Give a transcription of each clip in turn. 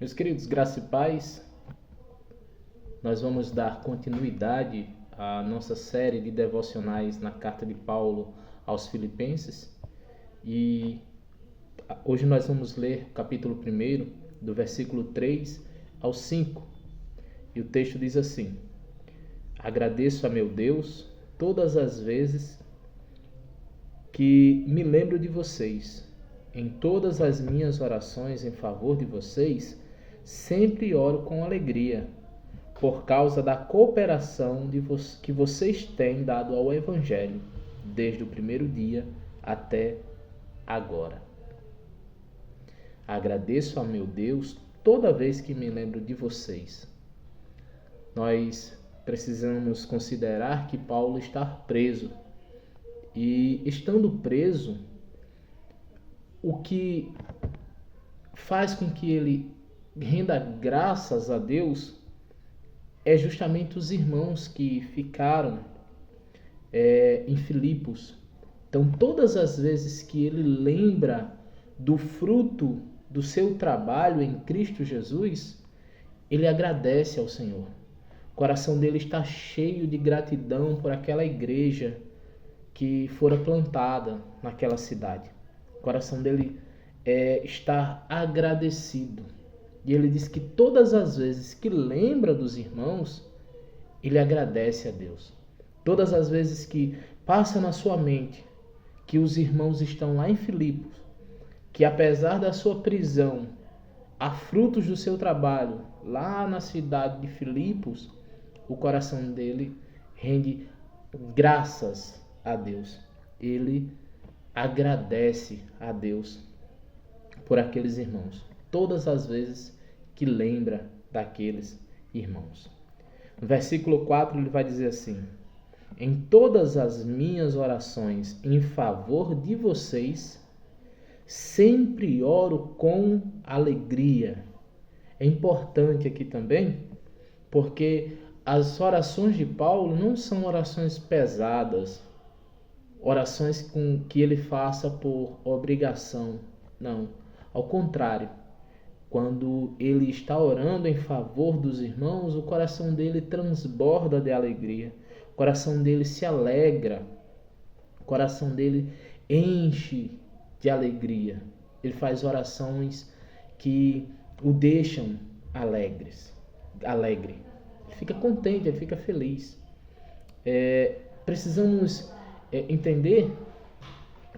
Meus queridos, graça e paz, nós vamos dar continuidade à nossa série de devocionais na carta de Paulo aos Filipenses e hoje nós vamos ler o capítulo 1, do versículo 3 ao 5, e o texto diz assim: Agradeço a meu Deus todas as vezes que me lembro de vocês. Em todas as minhas orações em favor de vocês, sempre oro com alegria, por causa da cooperação que vocês têm dado ao Evangelho, desde o primeiro dia até agora. Agradeço a meu Deus toda vez que me lembro de vocês. Nós precisamos considerar que Paulo está preso. E estando preso, o que faz com que ele renda graças a Deus é justamente os irmãos que ficaram em Filipos. Então, todas as vezes que ele lembra do fruto do seu trabalho em Cristo Jesus, ele agradece ao Senhor. O coração dele está cheio de gratidão por aquela igreja que fora plantada naquela cidade. O coração dele está agradecido. E ele diz que todas as vezes que lembra dos irmãos, ele agradece a Deus. Todas as vezes que passa na sua mente que os irmãos estão lá em Filipos, que apesar da sua prisão, há frutos do seu trabalho lá na cidade de Filipos, o coração dele rende graças a Deus. Ele agradece a Deus por aqueles irmãos, todas as vezes que lembra daqueles irmãos. No versículo 4 ele vai dizer assim: Em todas as minhas orações em favor de vocês, sempre oro com alegria. É importante aqui também, porque as orações de Paulo não são orações pesadas, orações com que ele faça por obrigação. Não, ao contrário. Quando ele está orando em favor dos irmãos, o coração dele transborda de alegria. O coração dele se alegra. O coração dele enche de alegria. Ele faz orações que o deixam alegre. Ele fica contente, ele fica feliz. Precisamos entender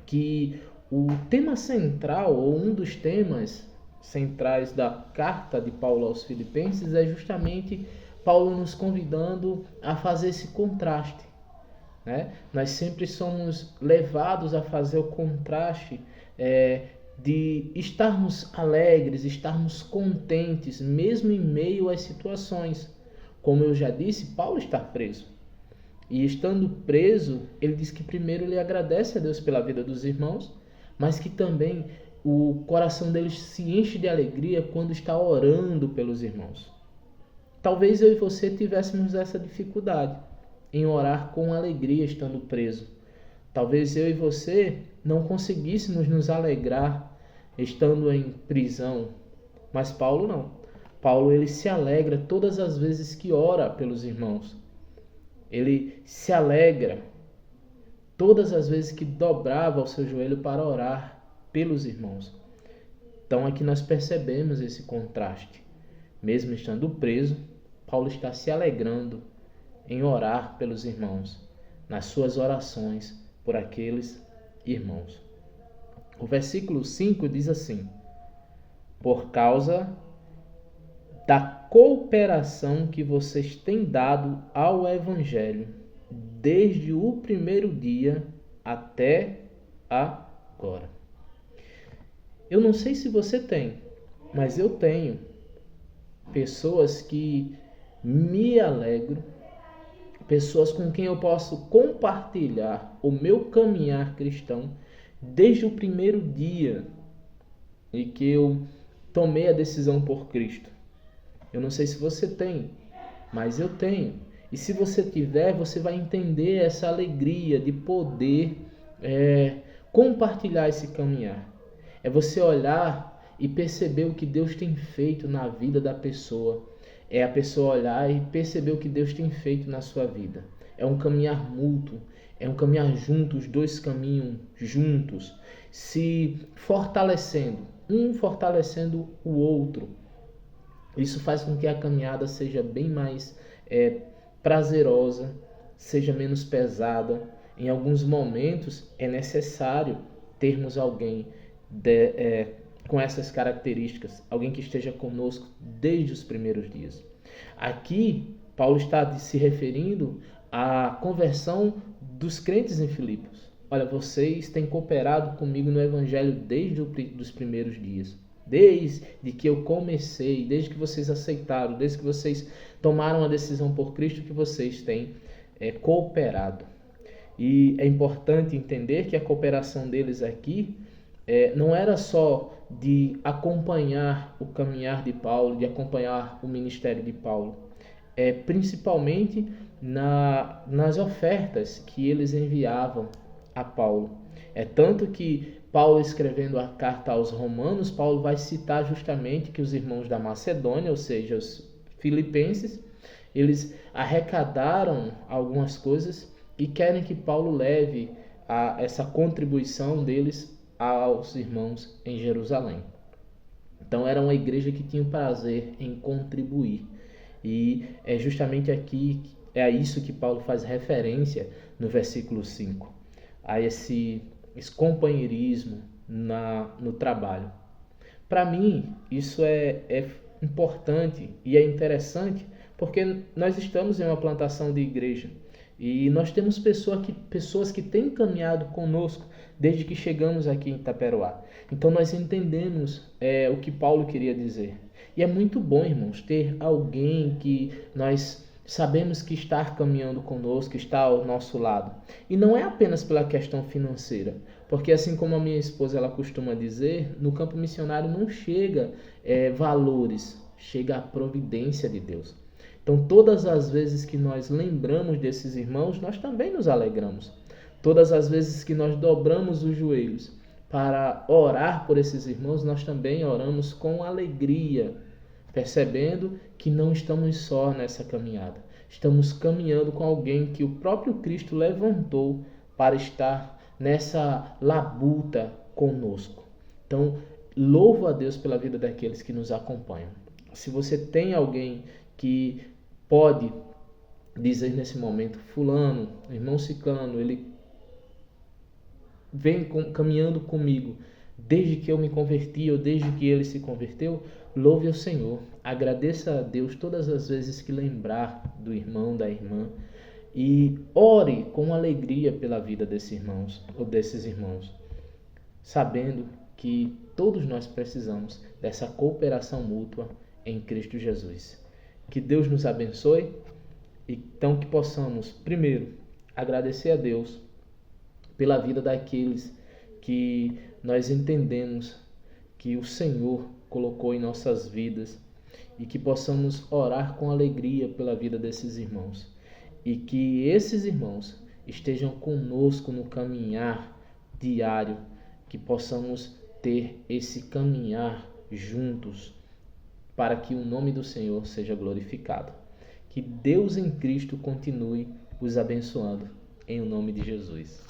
que o tema central, ou um dos temas centrais da carta de Paulo aos Filipenses, é justamente Paulo nos convidando a fazer esse contraste, né? Nós sempre somos levados a fazer o contraste de estarmos alegres, estarmos contentes, mesmo em meio às situações. Como eu já disse, Paulo está preso. E estando preso, ele diz que primeiro ele agradece a Deus pela vida dos irmãos, mas que também o coração deles se enche de alegria quando está orando pelos irmãos. Talvez eu e você tivéssemos essa dificuldade em orar com alegria estando preso. Talvez eu e você não conseguíssemos nos alegrar estando em prisão. Mas Paulo não. Paulo ele se alegra todas as vezes que ora pelos irmãos. Ele se alegra todas as vezes que dobrava o seu joelho para orar pelos irmãos. Então aqui nós percebemos esse contraste. Mesmo estando preso, Paulo está se alegrando em orar pelos irmãos, nas suas orações por aqueles irmãos. O versículo 5 diz assim: Por causa da cooperação que vocês têm dado ao Evangelho, desde o primeiro dia até agora. Eu não sei se você tem, mas eu tenho pessoas que me alegro, pessoas com quem eu posso compartilhar o meu caminhar cristão desde o primeiro dia em que eu tomei a decisão por Cristo. Eu não sei se você tem, mas eu tenho. E se você tiver, você vai entender essa alegria de poder compartilhar esse caminhar. É você olhar e perceber o que Deus tem feito na vida da pessoa. É a pessoa olhar e perceber o que Deus tem feito na sua vida. É um caminhar mútuo, é um caminhar juntos, os dois caminham juntos, se fortalecendo, um fortalecendo o outro. Isso faz com que a caminhada seja bem mais prazerosa, seja menos pesada. Em alguns momentos é necessário termos alguém com essas características, alguém que esteja conosco desde os primeiros dias. Aqui, Paulo está se referindo à conversão dos crentes em Filipos. Olha, vocês têm cooperado comigo no Evangelho desde os primeiros dias. Desde que eu comecei, desde que vocês aceitaram, desde que vocês tomaram a decisão por Cristo, que vocês têm cooperado. E é importante entender que a cooperação deles aqui não era só de acompanhar o caminhar de Paulo, de acompanhar o ministério de Paulo, principalmente nas ofertas que eles enviavam a Paulo. É tanto que Paulo, escrevendo a carta aos Romanos, Paulo vai citar justamente que os irmãos da Macedônia, ou seja, os filipenses, eles arrecadaram algumas coisas e querem que Paulo leve essa contribuição deles aos irmãos em Jerusalém. Então era uma igreja que tinha prazer em contribuir. E é justamente aqui, é a isso que Paulo faz referência no versículo 5, a esse companheirismo no trabalho. Para mim, isso é importante e é interessante, porque nós estamos em uma plantação de igreja e nós temos pessoas que têm caminhado conosco desde que chegamos aqui em Itaperoá. Então nós entendemos o que Paulo queria dizer. E é muito bom, irmãos, ter alguém que nós sabemos que está caminhando conosco, está ao nosso lado. E não é apenas pela questão financeira, porque assim como a minha esposa ela costuma dizer, no campo missionário não chega valores, chega a providência de Deus. Então todas as vezes que nós lembramos desses irmãos, nós também nos alegramos. Todas as vezes que nós dobramos os joelhos para orar por esses irmãos, nós também oramos com alegria, percebendo que não estamos só nessa caminhada. Estamos caminhando com alguém que o próprio Cristo levantou para estar nessa labuta conosco. Então, louvo a Deus pela vida daqueles que nos acompanham. Se você tem alguém que pode dizer nesse momento, fulano, irmão ciclano, ele vem caminhando comigo desde que eu me converti ou desde que ele se converteu, louve ao Senhor, agradeça a Deus todas as vezes que lembrar do irmão, da irmã, e ore com alegria pela vida desses irmãos ou desses irmãos, sabendo que todos nós precisamos dessa cooperação mútua em Cristo Jesus. Que Deus nos abençoe, então que possamos, primeiro, agradecer a Deus pela vida daqueles que nós entendemos que o Senhor colocou em nossas vidas e que possamos orar com alegria pela vida desses irmãos e que esses irmãos estejam conosco no caminhar diário, que possamos ter esse caminhar juntos para que o nome do Senhor seja glorificado. Que Deus em Cristo continue os abençoando em nome de Jesus.